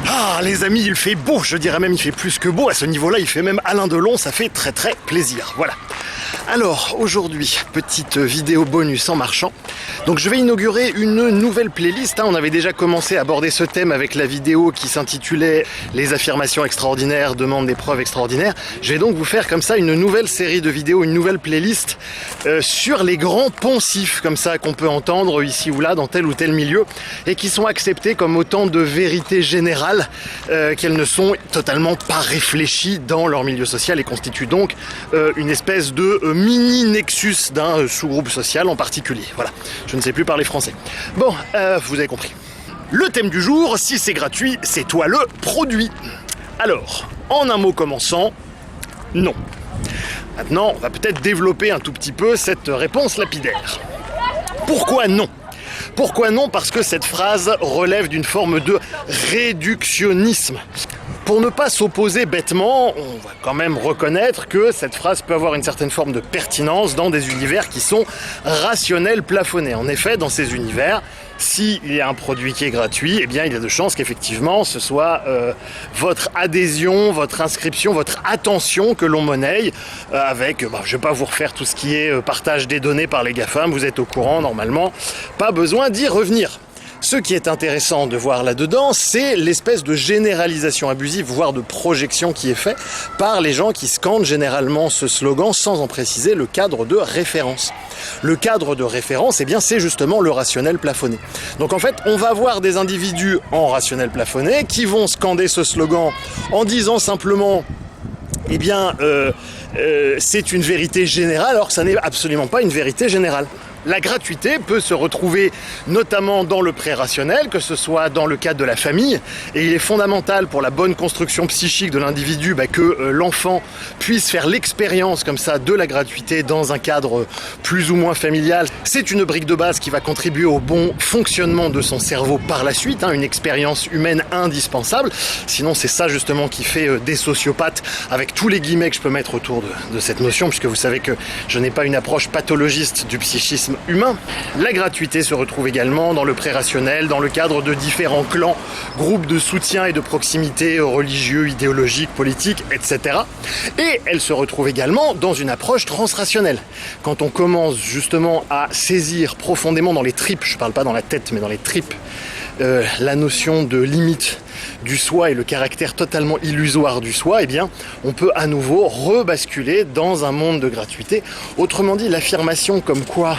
Ah les amis, il fait beau, je dirais même il fait plus que beau, à ce niveau-là il fait même Alain Delon, ça fait très très plaisir, voilà. Alors aujourd'hui, petite vidéo bonus en marchant. Donc je vais inaugurer une nouvelle playlist, on avait déjà commencé à aborder ce thème avec la vidéo qui s'intitulait Les affirmations extraordinaires demandent des preuves extraordinaires. Je vais donc vous faire comme ça une nouvelle série de vidéos, une nouvelle playlist sur les grands poncifs comme ça qu'on peut entendre ici ou là dans tel ou tel milieu et qui sont acceptés comme autant de vérités générales qu'elles ne sont totalement pas réfléchies dans leur milieu social et constituent donc une espèce de mini nexus d'un sous-groupe social en particulier. Voilà, je ne sais plus parler français. Bon, vous avez compris. Le thème du jour, si c'est gratuit, c'est toi le produit. Alors, en un mot commençant, non. Maintenant, on va peut-être développer un tout petit peu cette réponse lapidaire. Pourquoi non ? Pourquoi non ? Parce que cette phrase relève d'une forme de réductionnisme. Pour ne pas s'opposer bêtement, on va quand même reconnaître que cette phrase peut avoir une certaine forme de pertinence dans des univers qui sont rationnels plafonnés. En effet, dans ces univers, s'il y a un produit qui est gratuit, eh bien il y a de chances qu'effectivement ce soit votre adhésion, votre inscription, votre attention que l'on monnaie avec, je ne vais pas vous refaire tout ce qui est partage des données par les GAFAM, vous êtes au courant normalement, pas besoin d'y revenir. Ce qui est intéressant de voir là-dedans, c'est l'espèce de généralisation abusive, voire de projection qui est fait par les gens qui scandent généralement ce slogan sans en préciser le cadre de référence. Le cadre de référence, eh bien, c'est justement le rationnel plafonné. Donc en fait, on va voir des individus en rationnel plafonné qui vont scander ce slogan en disant simplement eh bien, c'est une vérité générale, alors que ça n'est absolument pas une vérité générale. La gratuité peut se retrouver notamment dans le pré-rationnel, que ce soit dans le cadre de la famille, et il est fondamental pour la bonne construction psychique de l'individu que l'enfant puisse faire l'expérience comme ça de la gratuité dans un cadre plus ou moins familial. C'est une brique de base qui va contribuer au bon fonctionnement de son cerveau par la suite, une expérience humaine indispensable. Sinon c'est ça justement qui fait des sociopathes, avec tous les guillemets que je peux mettre autour de cette notion, puisque vous savez que je n'ai pas une approche pathologiste du psychisme humain. La gratuité se retrouve également dans le pré-rationnel, dans le cadre de différents clans, groupes de soutien et de proximité religieux, idéologiques, politiques, etc. Et elle se retrouve également dans une approche transrationnelle. Quand on commence justement à saisir profondément dans les tripes, je ne parle pas dans la tête mais dans les tripes, la notion de limite du soi et le caractère totalement illusoire du soi, eh bien, on peut à nouveau rebasculer dans un monde de gratuité. Autrement dit, l'affirmation comme quoi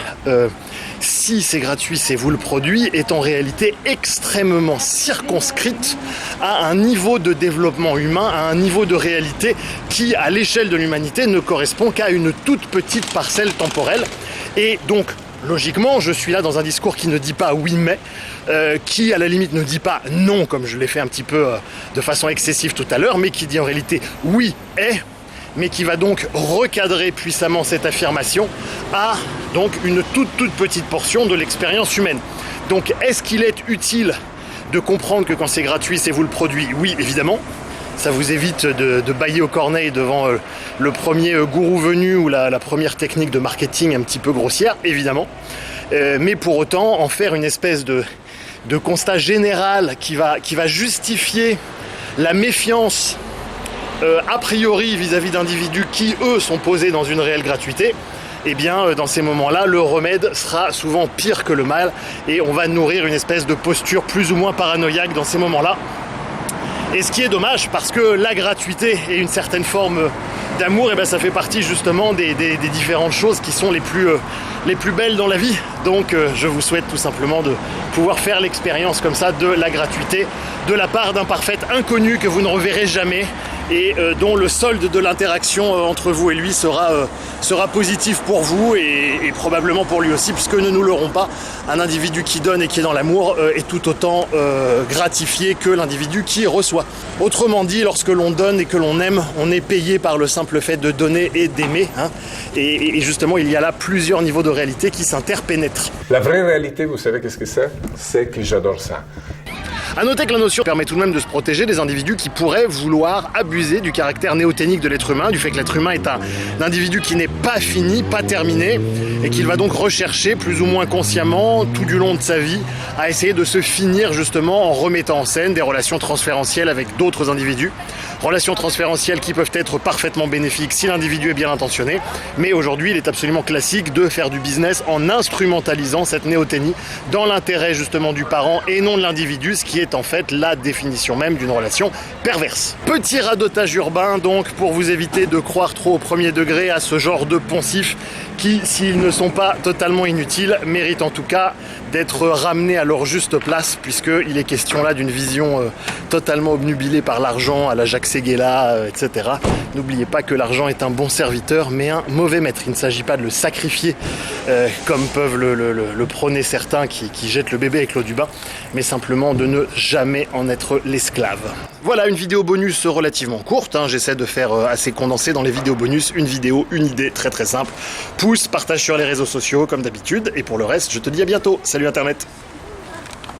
si c'est gratuit, c'est vous le produit, est en réalité extrêmement circonscrite à un niveau de développement humain, à un niveau de réalité qui, à l'échelle de l'humanité, ne correspond qu'à une toute petite parcelle temporelle. Et donc, logiquement, je suis là dans un discours qui ne dit pas oui mais, qui à la limite ne dit pas non, comme je l'ai fait un petit peu de façon excessive tout à l'heure, mais qui dit en réalité oui et, mais qui va donc recadrer puissamment cette affirmation à donc une toute petite portion de l'expérience humaine. Donc est-ce qu'il est utile de comprendre que quand c'est gratuit, c'est vous le produit ? Oui, évidemment. Ça vous évite de bâiller au corneille devant le premier gourou venu ou la première technique de marketing un petit peu grossière, évidemment. Mais pour autant, en faire une espèce de constat général qui va justifier la méfiance a priori vis-à-vis d'individus qui, eux, sont posés dans une réelle gratuité, eh bien, dans ces moments-là, le remède sera souvent pire que le mal et on va nourrir une espèce de posture plus ou moins paranoïaque dans ces moments-là. Et ce qui est dommage, parce que la gratuité et une certaine forme d'amour, eh ben, ça fait partie justement des différentes choses qui sont les plus belles dans la vie. Donc je vous souhaite tout simplement de pouvoir faire l'expérience comme ça de la gratuité de la part d'un parfait inconnu que vous ne reverrez jamais et dont le solde de l'interaction entre vous et lui sera positif pour vous et probablement pour lui aussi, puisque ne nous leurrons pas, un individu qui donne et qui est dans l'amour est tout autant gratifié que l'individu qui reçoit. Autrement dit, lorsque l'on donne et que l'on aime, on est payé par le simple fait de donner et d'aimer, et justement il y a là plusieurs niveaux de réalité qui s'interpénètrent. La vraie réalité, vous savez qu'est-ce que c'est? C'est que j'adore ça. A noter que la notion permet tout de même de se protéger des individus qui pourraient vouloir abuser du caractère néoténique de l'être humain, du fait que l'être humain est un individu qui n'est pas fini, pas terminé, et qu'il va donc rechercher plus ou moins consciemment tout du long de sa vie à essayer de se finir justement en remettant en scène des relations transférentielles avec d'autres individus. Relations transférentielles qui peuvent être parfaitement bénéfiques si l'individu est bien intentionné, mais aujourd'hui il est absolument classique de faire du business en instrumentalisant cette néoténie dans l'intérêt justement du parent et non de l'individu, ce qui est en fait la définition même d'une relation perverse. Petit radotage urbain donc pour vous éviter de croire trop au premier degré à ce genre de poncifs qui, s'ils ne sont pas totalement inutiles, méritent en tout cas d'être ramenés à leur juste place, puisqu'il est question là d'une vision totalement obnubilée par l'argent à la Jacques Séguéla, etc. N'oubliez pas que l'argent est un bon serviteur, mais un mauvais maître. Il ne s'agit pas de le sacrifier, comme peuvent le prôner certains qui jettent le bébé avec l'eau du bain, mais simplement de ne jamais en être l'esclave. Voilà une vidéo bonus relativement courte, hein. J'essaie de faire assez condensé dans les vidéos bonus, une vidéo, une idée très très simple. Pouce, partage sur les réseaux sociaux comme d'habitude, et pour le reste, je te dis à bientôt. Salut Internet!